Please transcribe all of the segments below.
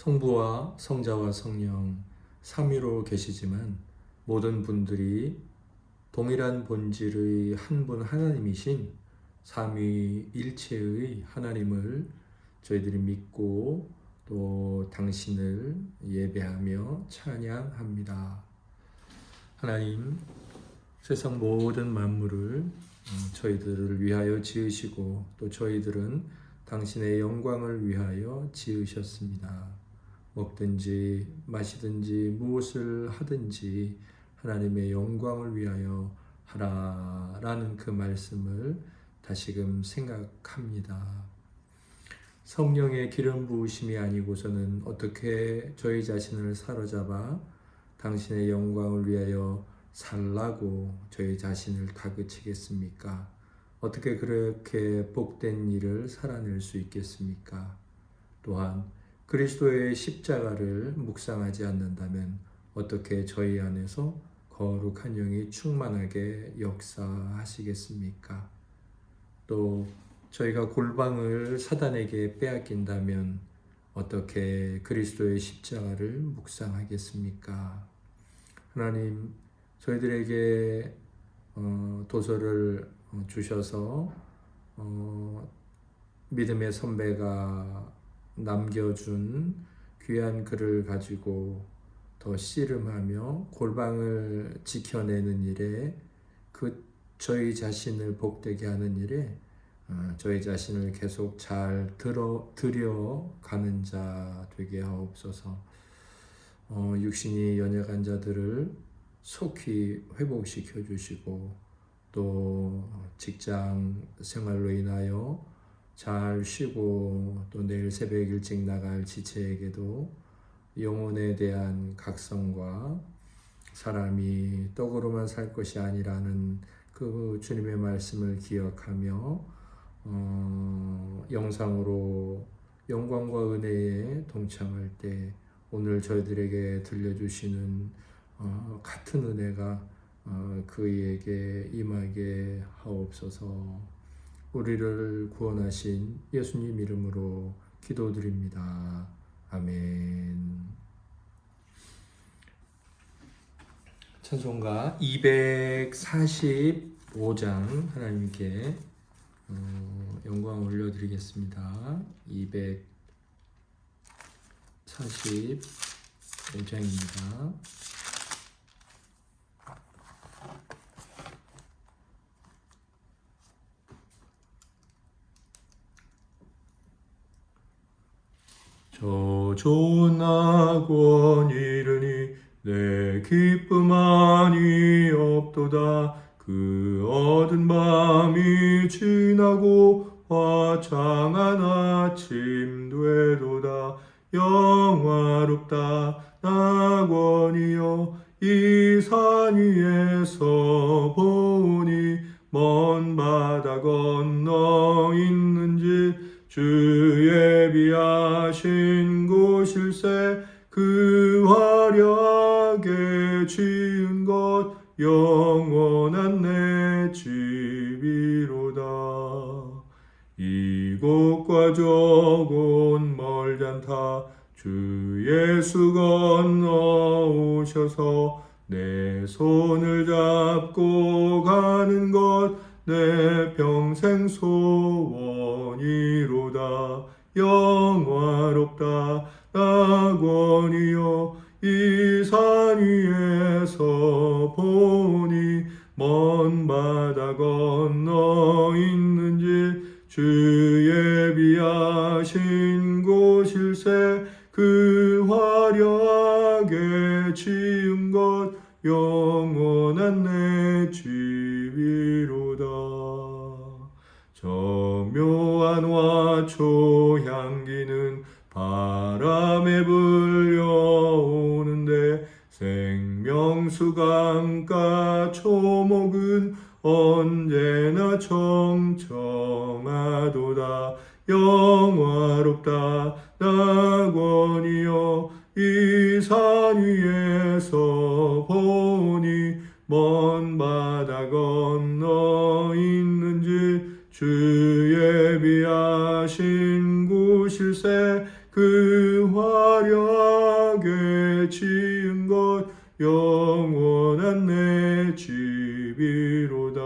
성부와 성자와 성령 삼위로 계시지만 모든 분들이 동일한 본질의 한 분 하나님이신 삼위일체의 하나님을 저희들이 믿고 또 당신을 예배하며 찬양합니다. 하나님, 세상 모든 만물을 저희들을 위하여 지으시고 또 저희들은 당신의 영광을 위하여 지으셨습니다. 먹든지 마시든지 무엇을 하든지 하나님의 영광을 위하여 하라라는 그 말씀을 다시금 생각합니다. 성령의 기름 부으심이 아니고서는 어떻게 저희 자신을 사로잡아 당신의 영광을 위하여 살라고 저희 자신을 다그치겠습니까? 어떻게 그렇게 복된 일을 살아낼 수 있겠습니까? 또한 그리스도의 십자가를 묵상하지 않는다면 어떻게 저희 안에서 거룩한 영이 충만하게 역사하시겠습니까? 또 저희가 골방을 사단에게 빼앗긴다면 어떻게 그리스도의 십자가를 묵상하겠습니까? 하나님, 저희들에게 도서를 주셔서 믿음의 선배가 남겨준 귀한 글을 가지고 더 씨름하며 골방을 지켜내는 일에 저희 자신을 복되게 하는 일에 저희 자신을 계속 잘 들여가는 자 되게 하옵소서. 육신이 연약한 자들을 속히 회복시켜 주시고 또 직장 생활로 인하여 잘 쉬고 또 내일 새벽 일찍 나갈 지체에게도 영혼에 대한 각성과 사람이 떡으로만 살 것이 아니라는 그 주님의 말씀을 기억하며 영상으로 영광과 은혜에 동참할 때 오늘 저희들에게 들려주시는 같은 은혜가 그에게 임하게 하옵소서. 우리를 구원하신 예수님 이름으로 기도드립니다. 아멘. 찬송가 245장 하나님께 영광 올려드리겠습니다. 245장입니다. 저 좋은 낙원 이르니 내 기쁨만이 없도다. 그 어두운 밤이 지나고 화창한 아침 되도다. 영화롭다 낙원이여 이 산 위에서 보니 먼 바다 건너 있는지 주 예비하신 곳일세. 그 화려하게 지은 것 영원한 내 집이로다. 이곳과 저곳 멀지 않다. 주 예수 건너오셔서 내 손을 잡고 가는 것 내 평생 소원이로다. 영화롭다 낙원이여 이 산 위에서 보니 먼 바다 건너 있는지 주 예비하신 곳일세. 그 화려하게 지은 것 영원한 내 집이로다. 저 묘한 화초 향기는 바람에 불려오는데 생명수 강가 초목은 언제나 청청하도다. 영화롭다 낙원이여 이 산 위에서 보니 먼 바다 건너 있는지 주 예비하신 곳일세. 그 화려하게 지은 것 영원한 내 집이로다.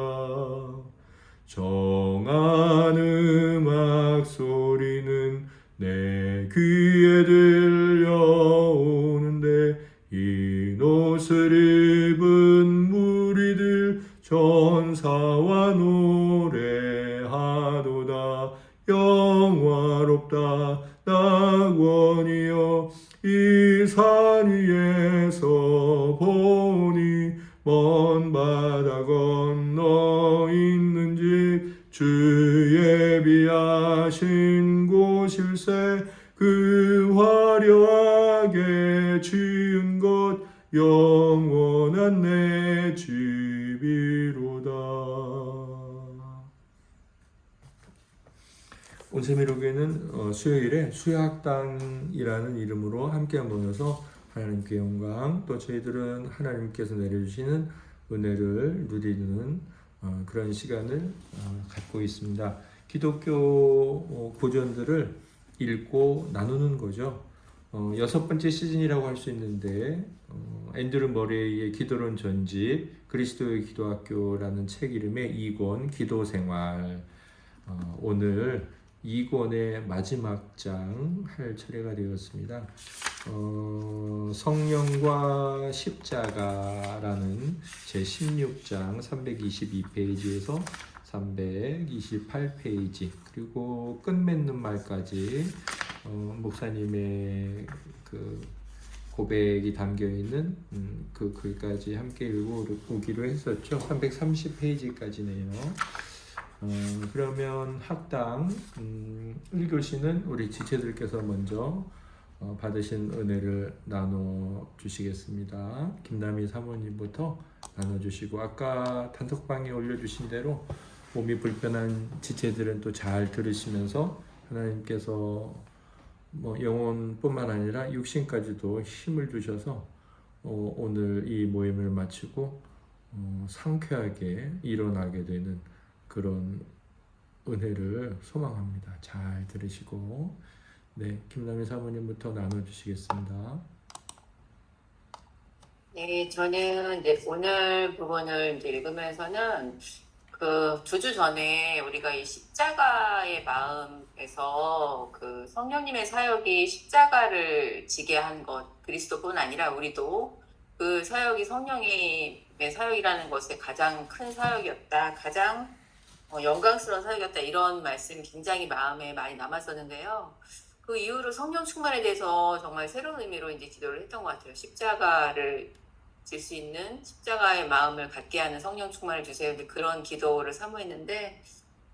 정한 음악 소리는 내 귀에 들려오는데 흰 옷을 입은 무리들 전사와 노래하도다. 영화롭다 낙원이여 이 산 위에서 보니 먼 바다 건너 있는 집 주 예비하신 곳일세. 그 화려하게 지은 것 영원한 내 집이로다. 온세미로교회는 수요일에 수요학당이라는 이름으로 함께 모여서 하나님께 영광, 또 저희들은 하나님께서 내려주시는 은혜를 누리는 그런 시간을 갖고 있습니다. 기독교 고전들을 읽고 나누는 거죠. 6번째 시즌이라고 할 수 있는데 앤드루 머레이의 기도론 전집, 그리스도의 기도학교라는 책 이름의 2권 기도생활, 오늘 2권의 마지막 장 할 차례가 되었습니다. 성령과 십자가라는 제16장 322페이지에서 328페이지, 그리고 끝맺는 말까지 목사님의 그 고백이 담겨있는 그 글까지 함께 읽어보기로 했었죠. 330페이지까지네요. 그러면 학당 1교시는 우리 지체들께서 먼저 받으신 은혜를 나눠 주시겠습니다. 김남희 사모님부터 나눠 주시고, 아까 단톡방에 올려주신 대로 몸이 불편한 지체들은 또 잘 들으시면서 하나님께서 영혼뿐만 아니라 육신까지도 힘을 주셔서 오늘 이 모임을 마치고 상쾌하게 일어나게 되는 그런 은혜를 소망합니다. 잘 들으시고, 네, 김남희 사모님부터 나눠주시겠습니다. 네, 저는 이제 오늘 부분을 이제 읽으면서는 그 2주 전에 우리가 이 십자가의 마음에서 그 성령님의 사역이 십자가를 지게 한 것, 그리스도뿐 아니라 우리도 그 사역이 성령님의 사역이라는 것에 가장 큰 사역이었다, 가장 영광스러운 사역이었다, 이런 말씀이 굉장히 마음에 많이 남았었는데요. 그 이후로 성령 충만에 대해서 정말 새로운 의미로 이제 기도를 했던 것 같아요. 십자가를 질 수 있는, 십자가의 마음을 갖게 하는 성령 충만을 주세요. 그런 기도를 사모했는데,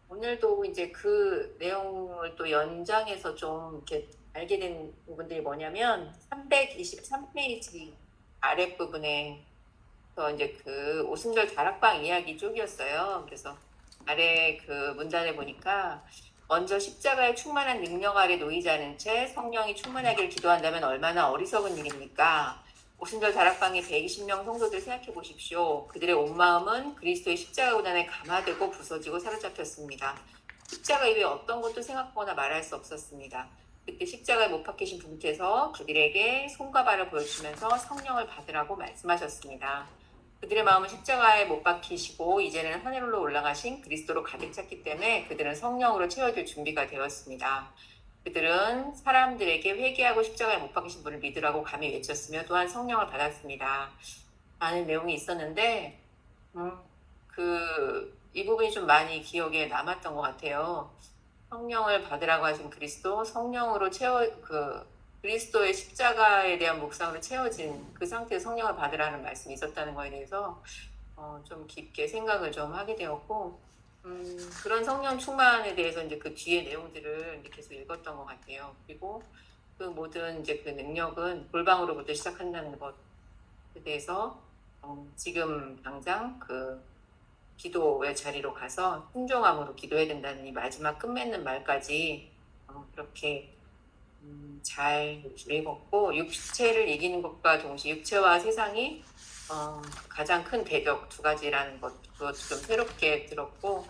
오늘도 이제 그 내용을 또 연장해서 좀 이렇게 알게 된 부분들이 뭐냐면 323페이지 아랫부분에 이제 그 오순절 다락방 이야기 쪽이었어요. 그래서 아래 그 문단에 보니까, 먼저 십자가의 충만한 능력 아래 놓이지 않은 채 성령이 충만하기를 기도한다면 얼마나 어리석은 일입니까? 오순절 다락방의 120명 성도들 생각해 보십시오. 그들의 온 마음은 그리스도의 십자가 고난에 감화되고 부서지고 사로잡혔습니다. 십자가 이외에 어떤 것도 생각하거나 말할 수 없었습니다. 그때 십자가에 못 박히신 분께서 그들에게 손과 발을 보여주면서 성령을 받으라고 말씀하셨습니다. 그들의 마음은 십자가에 못 박히시고 이제는 하늘로 올라가신 그리스도로 가득 찼기 때문에 그들은 성령으로 채워질 준비가 되었습니다. 그들은 사람들에게 회개하고 십자가에 못 박히신 분을 믿으라고 감히 외쳤으며 또한 성령을 받았습니다. 라는 내용이 있었는데 이 부분이 좀 많이 기억에 남았던 것 같아요. 성령을 받으라고 하신 그리스도, 성령으로 그리스도의 십자가에 대한 묵상으로 채워진 그 상태에서 성령을 받으라는 말씀이 있었다는 거에 대해서 좀 깊게 생각을 좀 하게 되었고, 그런 성령 충만에 대해서 이제 그 뒤에 내용들을 이제 계속 읽었던 것 같아요. 그리고 그 모든 이제 그 능력은 골방으로부터 시작한다는 것에 대해서 지금 당장 그 기도의 자리로 가서 순종함으로 기도해야 된다는 이 마지막 끝맺는 말까지 그렇게 잘 읽었고, 육체를 이기는 것과 동시에 육체와 세상이 가장 큰 대적 2가지라는 것, 그것도 좀 새롭게 들었고,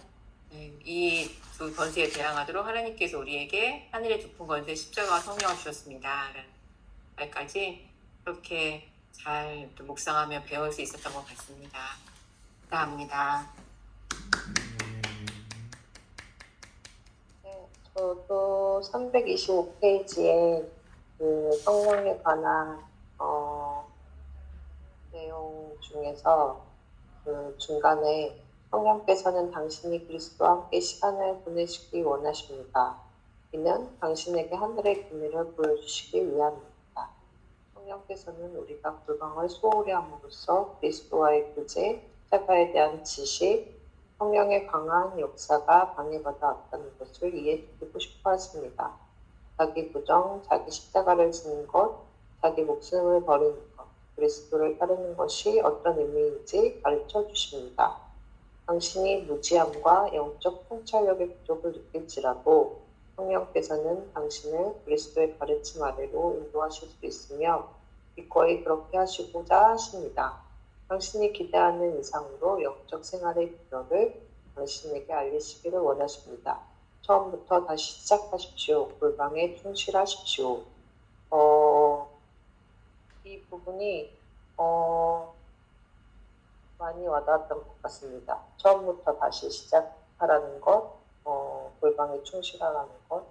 이 두 권세에 대항하도록 하나님께서 우리에게 하늘의 두 푼 권세 십자가와 성령을 주셨습니다. 라는 말까지 그렇게 잘 또 묵상하며 배울 수 있었던 것 같습니다. 감사합니다. 네, 저도 325페이지에 그 성령에 관한 내용 중에서 그 중간에 성령께서는 당신이 그리스도와 함께 시간을 보내시기 원하십니다. 이는 당신에게 하늘의 기밀을 보여주시기 위함입니다. 성령께서는 우리가 불광을 소홀히 함으로써 그리스도와의 교제, 십자가에 대한 지식, 성령의 강한 역사가 방해받아 왔다는 것을 이해해주고 싶어 하십니다. 자기 부정, 자기 십자가를 지는 것, 자기 목숨을 버리는 것, 그리스도를 따르는 것이 어떤 의미인지 가르쳐 주십니다. 당신이 무지함과 영적 통찰력의 부족을 느낄지라도 성령께서는 당신을 그리스도의 가르침 아래로 인도하실 수 있으며 기꺼이 그렇게 하시고자 하십니다. 당신이 기대하는 이상으로 영적 생활의 비결을 당신에게 알리시기를 원하십니다. 처음부터 다시 시작하십시오. 골방에 충실하십시오. 이 부분이 많이 와닿았던 것 같습니다. 처음부터 다시 시작하라는 것, 골방에 충실하라는 것,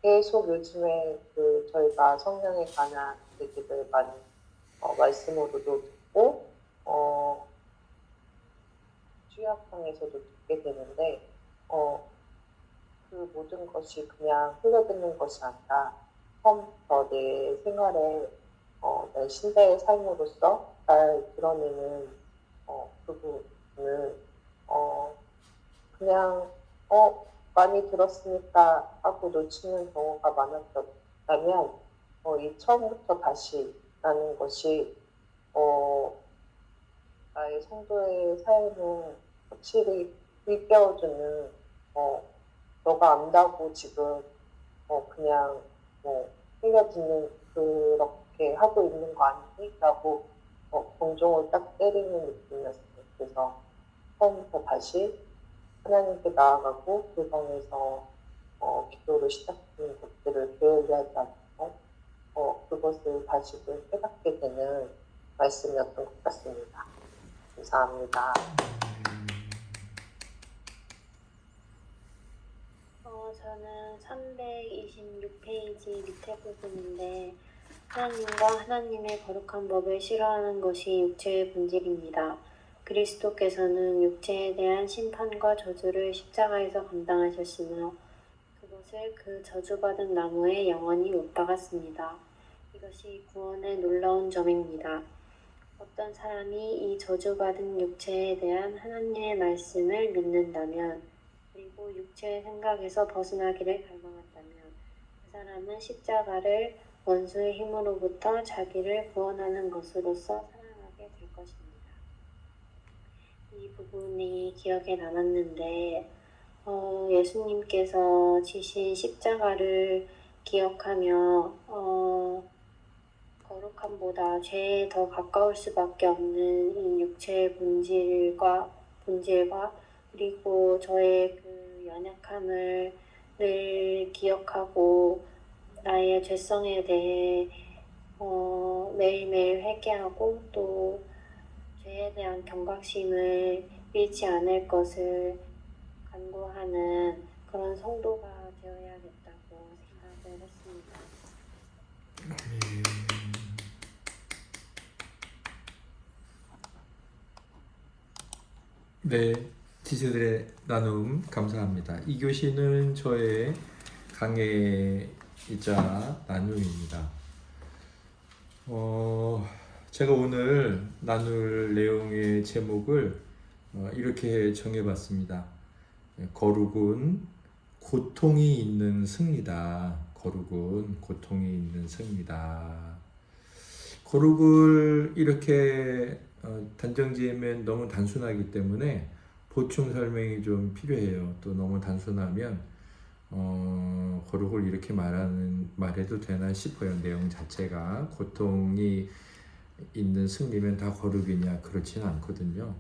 계속 요즘에 저희가 성령에 관한 얘기들 많이 말씀으로도 듣고 취약상에서도 듣게 되는데 그 모든 것이 그냥 흘러듣는 것이 아니라 처음부터 내 생활에 내 신자의 삶으로서 잘 드러내는 그 부분을 그냥 많이 들었으니까 하고 놓치는 경우가 많았다면 이 처음부터 다시라는 것이 나의 성도의 삶을 확실히 일깨워주는 너가 안다고 지금 그냥 흘려듣는 그렇게 하고 있는 거 아니니? 라고 공종을 딱 때리는 느낌이었어요. 그래서 처음부터 다시 하나님께 나아가고 그 방에서 기도를 시작하는 것들을 게을리하지 않고 그것을 다시금 깨닫게 되는 말씀이었던 것 같습니다. 감사합니다. 저는 326페이지 밑에 부분인데 하나님과 하나님의 거룩한 법을 싫어하는 것이 육체의 본질입니다. 그리스도께서는 육체에 대한 심판과 저주를 십자가에서 감당하셨으며 그것을 그 저주받은 나무에 영원히 못 박았습니다. 이것이 구원의 놀라운 점입니다. 어떤 사람이 이 저주받은 육체에 대한 하나님의 말씀을 믿는다면 그리고 육체의 생각에서 벗어나기를 갈망한다면 그 사람은 십자가를 원수의 힘으로부터 자기를 구원하는 것으로서 사랑하게 될 것입니다. 이 부분이 기억에 남았는데 예수님께서 지신 십자가를 기억하며 거룩함보다 죄에 더 가까울 수밖에 없는 이 육체의 본질과 그리고 저의 그 연약함을 늘 기억하고 나의 죄성에 대해 매일매일 회개하고 또 죄에 대한 경각심을 잃지 않을 것을 간구하는 그런 성도가 되어야겠다고 생각을 했습니다. 네, 지체들의 나눔 감사합니다. 이 교시는 저의 강해이자 나눔입니다. 제가 오늘 나눌 내용의 제목을 이렇게 정해봤습니다. 거룩은 고통이 있는 승리다. 거룩은 고통이 있는 승리다. 거룩을 이렇게 단정지으면 너무 단순하기 때문에 보충 설명이 좀 필요해요. 또 너무 단순하면 거룩을 이렇게 말해도 되나 싶어요. 내용 자체가 고통이 있는 승리면 다 거룩이냐 그렇지는 않거든요.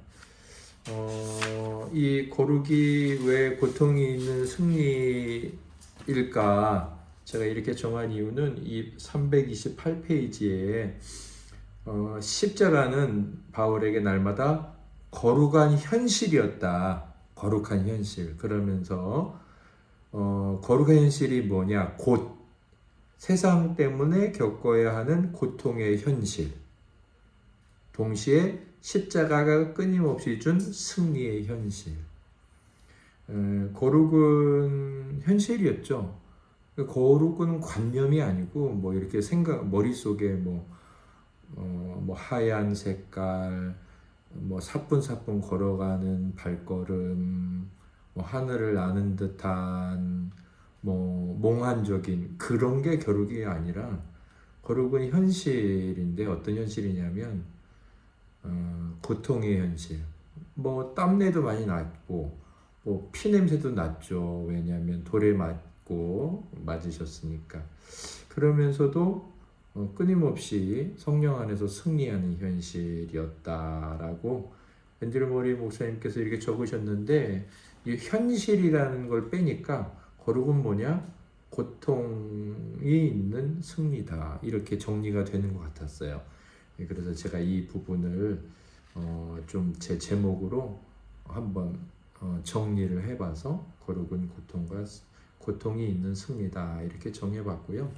이 거룩이 왜 고통이 있는 승리일까? 제가 이렇게 정한 이유는 이 328페이지에 십자가는 바울에게 날마다 거룩한 현실이었다. 거룩한 현실. 그러면서 거룩한 현실이 뭐냐? 곧 세상 때문에 겪어야 하는 고통의 현실. 동시에 십자가가 끊임없이 준 승리의 현실. 거룩은 현실이었죠. 거룩은 관념이 아니고 뭐 이렇게 머릿속에 뭐 하얀 색깔, 뭐 사뿐사뿐 걸어가는 발걸음, 뭐 하늘을 나는 듯한 뭐 몽환적인 그런 게 거룩이 아니라, 거룩은 현실인데 어떤 현실이냐면 고통의 현실. 뭐 땀내도 많이 났고 뭐 피냄새도 났죠. 왜냐하면 돌에 맞으셨으니까. 그러면서도 끊임없이 성령 안에서 승리하는 현실이었다라고 앤드류 모리 목사님께서 이렇게 적으셨는데, 이 현실이라는 걸 빼니까 거룩은 뭐냐? 고통이 있는 승리다. 이렇게 정리가 되는 것 같았어요. 그래서 제가 이 부분을 좀 제 제목으로 한번 정리를 해봐서 거룩은 고통이 있는 승리다 이렇게 정해봤고요.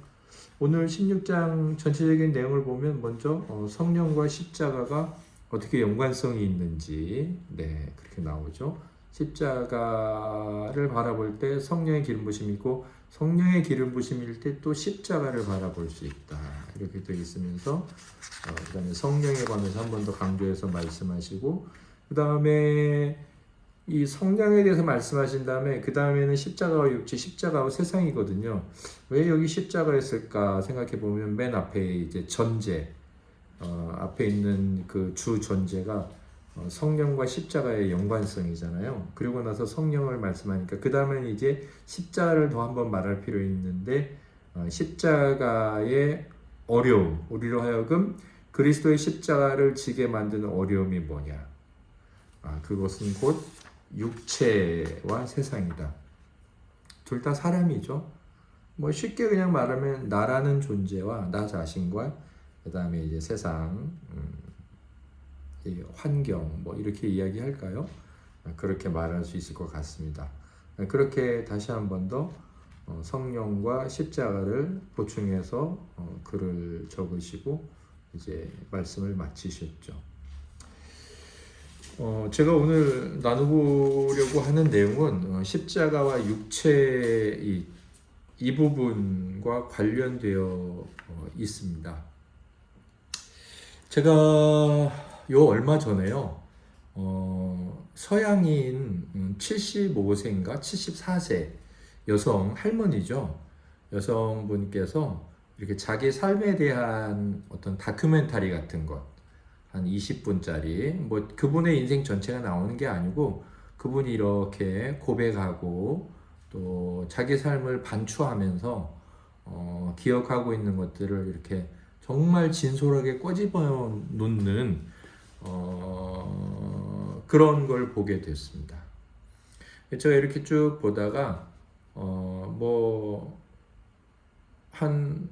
오늘 16장 전체적인 내용을 보면 먼저 성령과 십자가가 어떻게 연관성이 있는지 그렇게 나오죠. 십자가를 바라볼 때 성령의 기름 부심이 있고, 성령의 기름 부심일 때 또 십자가를 바라볼 수 있다 이렇게 되어 있으면서 그 다음에 성령에 관해서 한 번 더 강조해서 말씀하시고, 그 다음에 이 성령에 대해서 말씀하신 다음에 그 다음에는 십자가와 육체, 십자가와 세상이거든요. 왜 여기 십자가였을까 생각해 보면 맨 앞에 이제 전제, 앞에 있는 그 주 전제가 성령과 십자가의 연관성이잖아요. 그리고 나서 성령을 말씀하니까 그 다음에는 이제 십자가를 더 한번 말할 필요 있는데, 십자가의 어려움, 우리로 하여금 그리스도의 십자가를 지게 만드는 어려움이 뭐냐? 그것은 곧 육체와 세상이다. 둘 다 사람이죠. 뭐 쉽게 그냥 말하면 나라는 존재와 나 자신과 그 다음에 이제 세상, 이 환경 뭐 이렇게 이야기할까요? 그렇게 말할 수 있을 것 같습니다. 그렇게 다시 한 번 더 성령과 십자가를 보충해서 글을 적으시고 이제 말씀을 마치셨죠. 제가 오늘 나누려고 하는 내용은 십자가와 육체 이 부분과 관련되어 있습니다. 제가 요 얼마 전에요, 서양인 75세인가 74세 여성 할머니죠. 여성분께서 이렇게 자기 삶에 대한 어떤 다큐멘터리 같은 것, 한 20분짜리, 뭐 그분의 인생 전체가 나오는 게 아니고 그분이 이렇게 고백하고 또 자기 삶을 반추하면서 기억하고 있는 것들을 이렇게 정말 진솔하게 꼬집어 놓는 그런 걸 보게 됐습니다. 제가 이렇게 쭉 보다가 뭐 한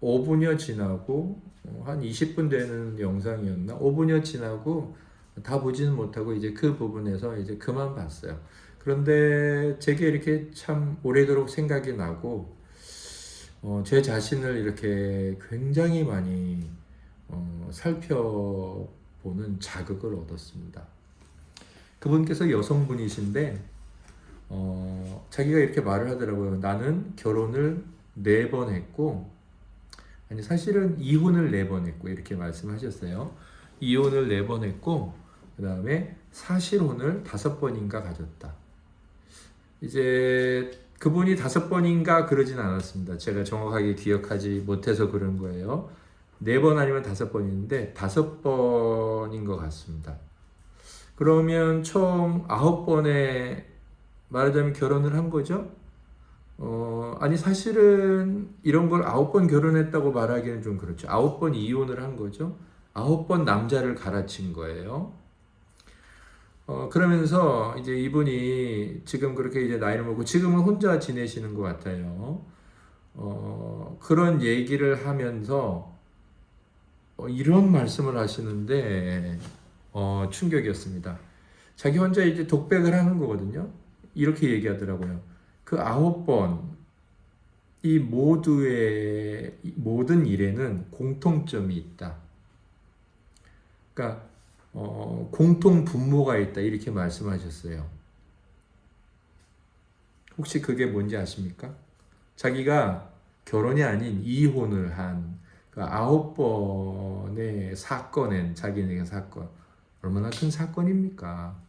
5분여 지나고 한 20분 되는 영상이었나? 5분여 지나고 다 보지는 못하고 이제 그 부분에서 이제 그만 봤어요. 그런데 제게 이렇게 참 오래도록 생각이 나고 제 자신을 이렇게 굉장히 많이 살펴보는 자극을 얻었습니다. 그분께서 여성분이신데 자기가 이렇게 말을 하더라고요. 나는 결혼을 4번 했고, 아니 사실은 이혼을 4번 했고 이렇게 말씀하셨어요. 이혼을 4번 했고 그 다음에 사실혼을 5번인가 가졌다. 이제 그분이 5번인가 그러진 않았습니다. 제가 정확하게 기억하지 못해서 그런 거예요. 4번 아니면 5번인데 5번인 것 같습니다. 그러면 총 9번에 말하자면 결혼을 한 거죠? 아니 사실은 이런 걸 9번 결혼했다고 말하기는 좀 그렇죠. 9번 이혼을 한 거죠. 9번 남자를 갈아친 거예요. 그러면서 이제 이분이 지금 그렇게 이제 나이를 먹고 지금은 혼자 지내시는 것 같아요. 그런 얘기를 하면서 이런 말씀을 하시는데 충격이었습니다. 자기 혼자 이제 독백을 하는 거거든요. 이렇게 얘기하더라고요. 그 9번 이 모두의 모든 일에는 공통점이 있다. 그러니까 공통 분모가 있다 이렇게 말씀하셨어요. 혹시 그게 뭔지 아십니까? 자기가 결혼이 아닌 이혼을 한 그 9번의 사건엔 자기네가 사건 얼마나 큰 사건입니까?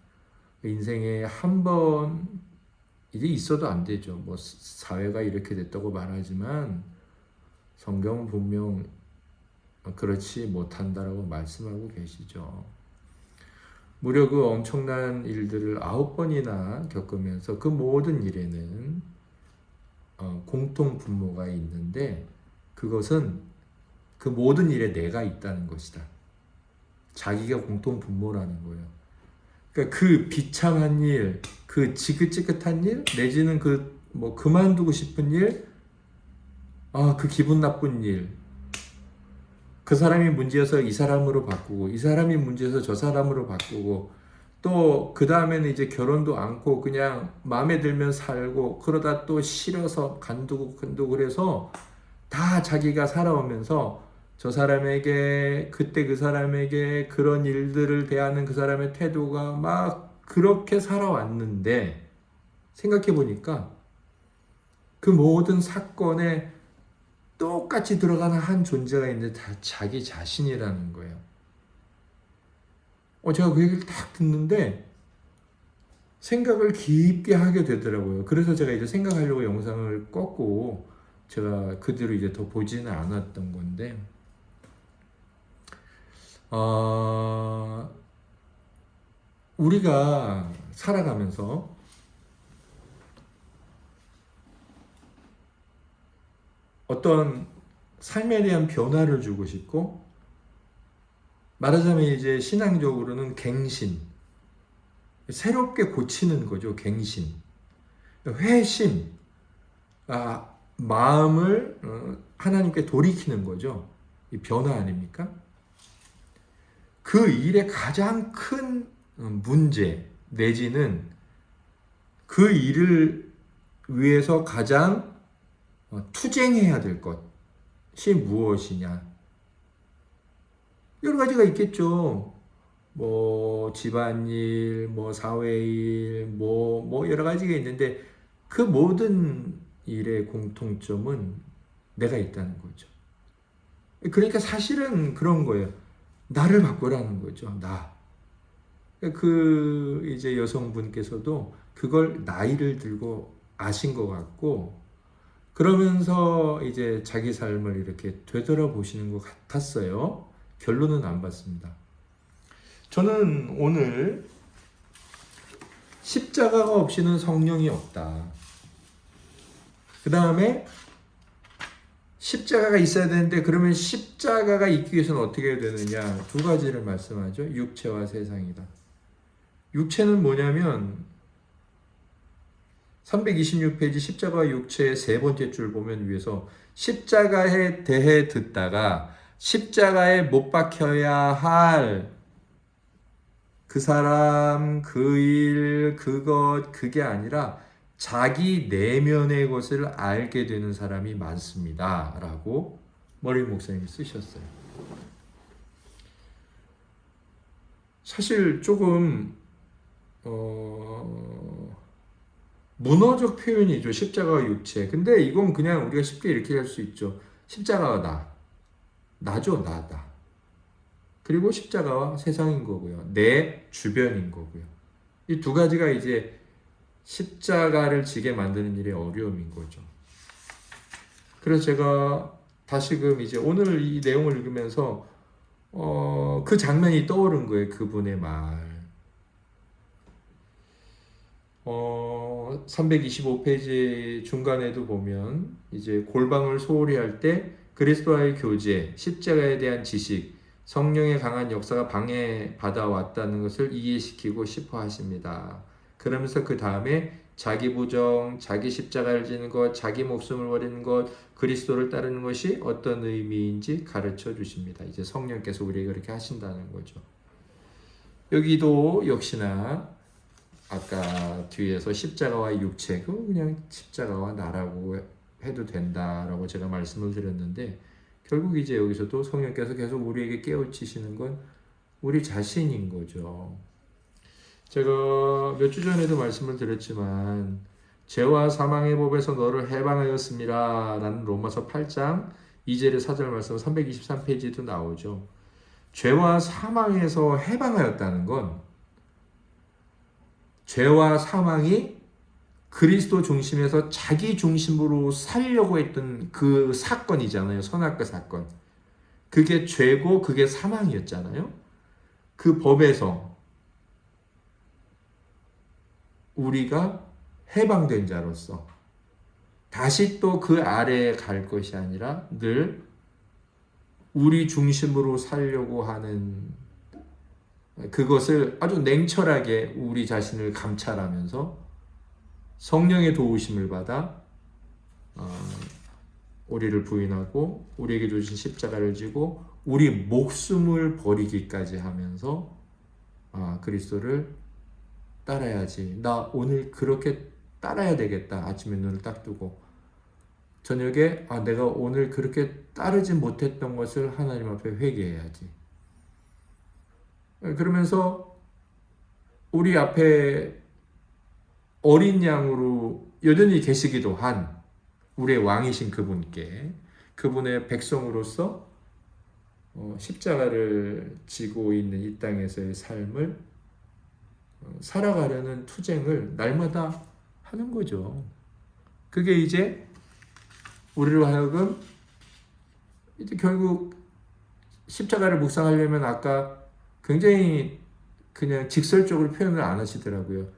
인생에 한 번 이제 있어도 안 되죠. 뭐 사회가 이렇게 됐다고 말하지만 성경은 분명 그렇지 못한다라고 말씀하고 계시죠. 무려 그 엄청난 일들을 9번이나 겪으면서 그 모든 일에는 공통 분모가 있는데 그것은 그 모든 일에 내가 있다는 것이다. 자기가 공통 분모라는 거예요. 그러니까 그 비참한 일, 그 지긋지긋한 일, 내지는 그 뭐 그만두고 싶은 일, 그 기분 나쁜 일, 그 사람이 문제여서 이 사람으로 바꾸고, 이 사람이 문제여서 저 사람으로 바꾸고, 또 그 다음에는 이제 결혼도 않고 그냥 마음에 들면 살고, 그러다 또 싫어서 간두고 그래서 다 자기가 살아오면서 저 사람에게 그때 그 사람에게 그런 일들을 대하는 그 사람의 태도가 막 그렇게 살아왔는데 생각해 보니까 그 모든 사건에 똑같이 들어가는 한 존재가 있는데 다 자기 자신이라는 거예요. 제가 그 얘기를 딱 듣는데 생각을 깊게 하게 되더라고요. 그래서 제가 이제 생각하려고 영상을 껐고 제가 그대로 이제 더 보지는 않았던 건데 우리가 살아가면서 어떤 삶에 대한 변화를 주고 싶고 말하자면 이제 신앙적으로는 갱신, 새롭게 고치는 거죠. 갱신, 회심, 마음을 하나님께 돌이키는 거죠. 이 변화 아닙니까? 그 일의 가장 큰 문제 내지는 그 일을 위해서 가장 투쟁해야 될 것이 무엇이냐? 여러 가지가 있겠죠. 뭐 집안일, 뭐 사회일, 뭐 여러 가지가 있는데 그 모든 일의 공통점은 내가 있다는 거죠. 그러니까 사실은 그런 거예요. 나를 바꾸라는 거죠. 나. 그 이제 여성분께서도 그걸 나이를 들고 아신 것 같고 그러면서 이제 자기 삶을 이렇게 되돌아보시는 것 같았어요. 결론은 안 봤습니다. 저는 오늘 십자가가 없이는 성령이 없다. 그 다음에 십자가가 있어야 되는데 그러면 십자가가 있기 위해서는 어떻게 해야 되느냐? 두 가지를 말씀하죠. 육체와 세상이다. 육체는 뭐냐면 326페이지 십자가와 육체의 세 번째 줄 보면 위에서 십자가에 대해 듣다가 십자가에 못 박혀야 할 그 사람, 그 일, 그것, 그게 아니라 자기 내면의 것을 알게 되는 사람이 많습니다. 라고 머리 목사님이 쓰셨어요. 사실 조금 문어적 표현이죠. 십자가와 육체. 근데 이건 그냥 우리가 쉽게 이렇게 할 수 있죠. 십자가가 나죠. 나. 그리고 십자가와 세상인 거고요. 내 주변인 거고요. 이 두 가지가 이제 십자가를 지게 만드는 일의 어려움인 거죠. 그래서 제가 다시금 이제 오늘 이 내용을 읽으면서 그 장면이 떠오른 거예요. 그분의 말. 325페이지 중간에도 보면 이제 골방을 소홀히 할 때 그리스도와의 교제, 십자가에 대한 지식, 성령의 강한 역사가 방해받아 왔다는 것을 이해시키고 싶어 하십니다. 그러면서 그 다음에 자기 부정, 자기 십자가를 지는 것, 자기 목숨을 버리는 것, 그리스도를 따르는 것이 어떤 의미인지 가르쳐 주십니다. 이제 성령께서 우리에게 그렇게 하신다는 거죠. 여기도 역시나 아까 뒤에서 십자가와 육체, 그냥 십자가와 나라고 해도 된다라고 제가 말씀을 드렸는데, 결국 이제 여기서도 성령께서 계속 우리에게 깨우치시는 건 우리 자신인 거죠. 제가 몇 주 전에도 말씀을 드렸지만, 죄와 사망의 법에서 너를 해방하였습니다 라는 로마서 8장 2절의 4절 말씀 323페이지도 나오죠. 죄와 사망에서 해방하였다는 건, 죄와 사망이 그리스도 중심에서 자기 중심으로 살려고 했던 그 사건이잖아요. 선악과 사건. 그게 죄고 그게 사망이었잖아요. 그 법에서 우리가 해방된 자로서 다시 또 그 아래에 갈 것이 아니라 늘 우리 중심으로 살려고 하는, 그것을 아주 냉철하게 우리 자신을 감찰하면서 성령의 도우심을 받아 우리를 부인하고 우리에게 주신 십자가를 지고 우리 목숨을 버리기까지 하면서 그리스도를 따라야지, 나 오늘 그렇게 따라야 되겠다. 아침에 눈을 딱 뜨고 저녁에 내가 오늘 그렇게 따르지 못했던 것을 하나님 앞에 회개해야지. 그러면서 우리 앞에 어린 양으로 여전히 계시기도 한 우리의 왕이신 그분께, 그분의 백성으로서 십자가를 지고 있는 이 땅에서의 삶을 살아가려는 투쟁을 날마다 하는 거죠. 그게 이제 우리로 하여금 이제 결국 십자가를 묵상하려면 아까 굉장히 그냥 직설적으로 표현을 안 하시더라고요.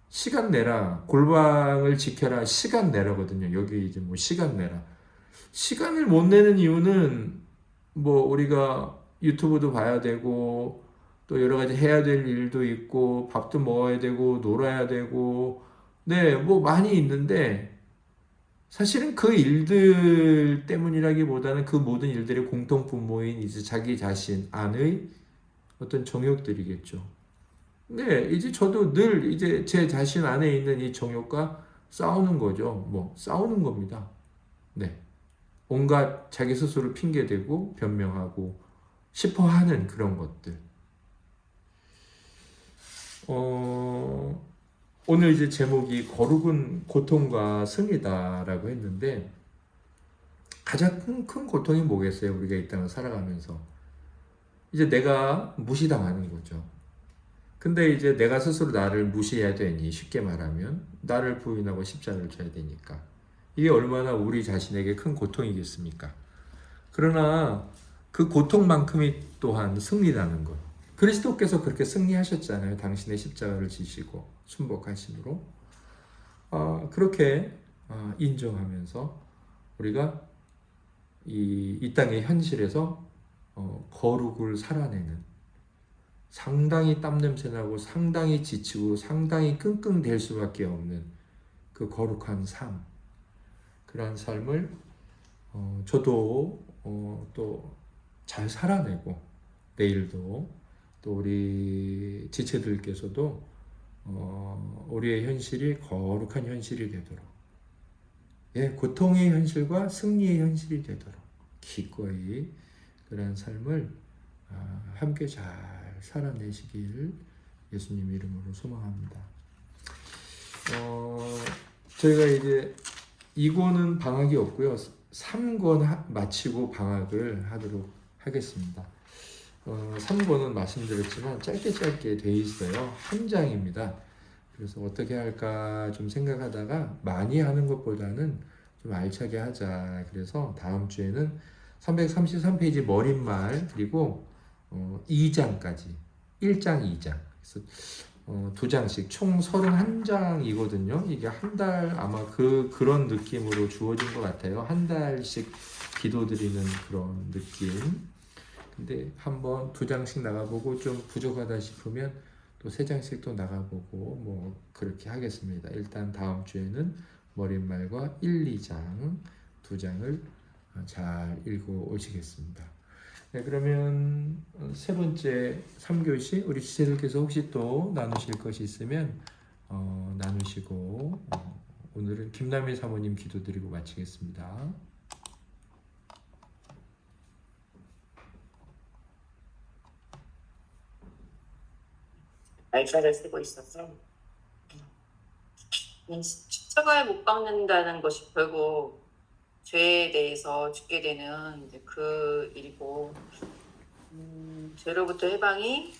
시간 내라, 골방을 지켜라, 시간 내라거든요. 여기 이제 뭐 시간 내라. 시간을 못 내는 이유는 뭐 우리가 유튜브도 봐야 되고 또 여러 가지 해야 될 일도 있고 밥도 먹어야 되고 놀아야 되고 뭐 많이 있는데, 사실은 그 일들 때문이라기보다는 그 모든 일들의 공통분모인 이제 자기 자신 안의 어떤 정욕들이겠죠. 이제 저도 늘 이제 제 자신 안에 있는 이 정욕과 싸우는 거죠. 뭐 싸우는 겁니다. 온갖 자기 스스로 핑계대고 변명하고 싶어하는 그런 것들. 오늘 이제 제목이 거룩은 고통과 승리다라고 했는데, 가장 큰 고통이 뭐겠어요? 우리가 이 땅을 살아가면서 이제 내가 무시당하는 거죠. 근데 이제 내가 스스로 나를 무시해야 되니, 쉽게 말하면 나를 부인하고 십자가를 져야 되니까 이게 얼마나 우리 자신에게 큰 고통이겠습니까? 그러나 그 고통만큼이 또한 승리라는 것. 그리스도께서 그렇게 승리하셨잖아요. 당신의 십자가를 지시고 순복하심으로. 그렇게 인정하면서 우리가 이 땅의 현실에서 거룩을 살아내는, 상당히 땀냄새나고 상당히 지치고 상당히 끙끙댈 수밖에 없는 그 거룩한 삶, 그러한 삶을 저도 또 잘 살아내고, 내일도 또 우리 지체들께서도 우리의 현실이 거룩한 현실이 되도록, 고통의 현실과 승리의 현실이 되도록 기꺼이 그러한 삶을 함께 잘 살아내시길 예수님 이름으로 소망합니다. 저희가 이제 2권은 방학이 없고요. 3권 마치고 방학을 하도록 하겠습니다. 3권은 말씀드렸지만 짧게 돼 있어요. 한 장입니다. 그래서 어떻게 할까 좀 생각하다가 많이 하는 것보다는 좀 알차게 하자. 그래서 다음 주에는 333페이지 머릿말 그리고 2장까지 1장 2장 그래서 2장씩 총 31장이거든요. 이게 한 달 아마 그런 느낌으로 주어진 것 같아요. 한 달씩 기도드리는 그런 느낌. 근데 한번 2장씩 나가보고 좀 부족하다 싶으면 또 3장씩 또 나가보고 뭐 그렇게 하겠습니다. 일단 다음 주에는 머릿말과 1, 2장 2장을 잘 읽어 오시겠습니다. 네, 그러면 세 번째 3교시 우리 지체들께서 혹시 또 나누실 것이 있으면 나누시고 오늘은 김남희 사모님 기도드리고 마치겠습니다. 날짜를 쓰고 있어서 십자가에 못 박는다는 것이 결국 죄에 대해서 죽게 되는 이제 그 일이고 죄로부터 해방이